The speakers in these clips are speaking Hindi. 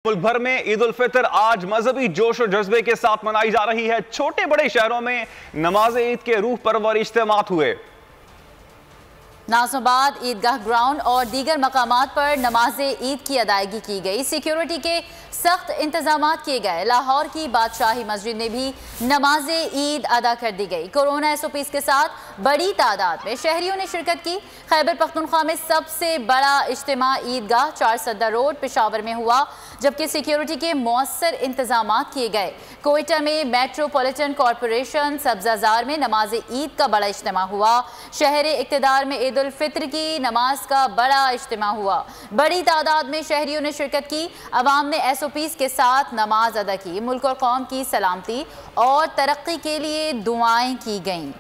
मुल्क भर में ईद उल फितर आज मजहबी जोश और जज्बे के साथ मनाई जा रही है। छोटे बड़े शहरों में नमाज ईद के रूह परवर इज्तिमात हुए। नाज़िमाबाद, ईदगाह ग्राउंड और दीगर मकामात पर नमाज ईद की अदायगी की गई। सिक्योरिटी के सख्त इंतजाम किए गए। लाहौर की बादशाही मस्जिद में भी नमाज ईद अदा कर दी गई। कोरोना SOPs के साथ बड़ी तादाद में शहरियों ने शिरकत की। खैबर पख्तूनख्वा में सबसे बड़ा इज्तिमा ईदगाह 4 सद्दा रोड पेशावर में हुआ, जबकि सिक्योरिटी के मौसर इंतजाम किए गए। कोयटा में मेट्रोपॉलिटन कॉरपोरेशन सब्जाजार में नमाज ईद का बड़ा इज्तिमा हुआ। शहर इक़्तिदार में ईद उल फित्र की नमाज का बड़ा इज्तिमा हुआ। बड़ी तादाद में शहरियों ने शिरकत की। अवाम ने SOPs के साथ नमाज अदा की। मुल्क और कौम की सलामती और तरक्की के लिए दुआएं की गईं।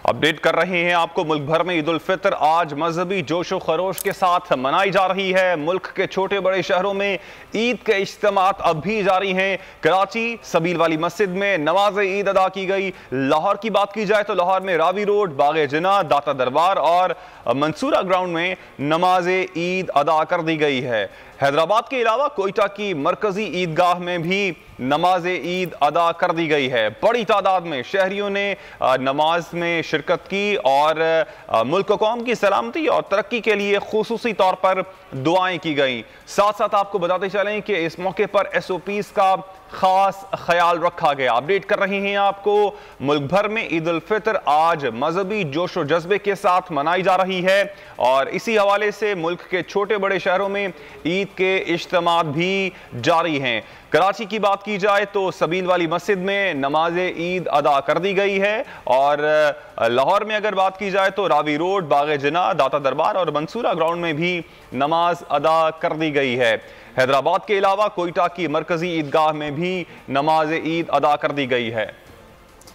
अपडेट कर रहे हैं आपको। मुल्क भर में ईद उल फितर आज मजहबी जोश व खरोश के साथ मनाई जा रही है। मुल्क के छोटे बड़े शहरों में ईद के इज्तिमात अब भी जारी हैं। कराची सबील वाली मस्जिद में नमाज ईद अदा की गई। लाहौर की बात की जाए तो लाहौर में रावी रोड, बाग जिना, दाता दरबार और मंसूरा ग्राउंड में नमाज ईद अदा कर दी गई है। हैदराबाद के अलावा कोयटा की मरकजी ईदगाह में भी नमाज ईद अदा कर दी गई है। बड़ी तादाद में शहरियों ने नमाज में शिरकत की और मुल्क कौम की सलामती और तरक्की के लिए खुसूसी तौर पर दुआएं की गईं। साथ साथ आपको बताते चलें कि इस मौके पर SOPs का खास ख्याल रखा गया। अपडेट कर रहे हैं आपको। मुल्क भर में ईद उल फितर आज मजहबी जोश और जज्बे के साथ मनाई जा रही है और इसी हवाले से मुल्क के छोटे बड़े शहरों में ईद के इज्तिमात भी जारी हैं। कराची की बात की जाए तो सबील वाली मस्जिद में नमाज ईद अदा कर दी गई है और लाहौर में अगर बात की जाए तो रावी रोड, बाग जिना, दाता दरबार और मंसूरा ग्राउंड में भी नमाज अदा कर दी गई है। हैदराबाद के अलावा कोयटा की मरकजी ईदगाह में भी नमाज ईद अदा कर दी गई है।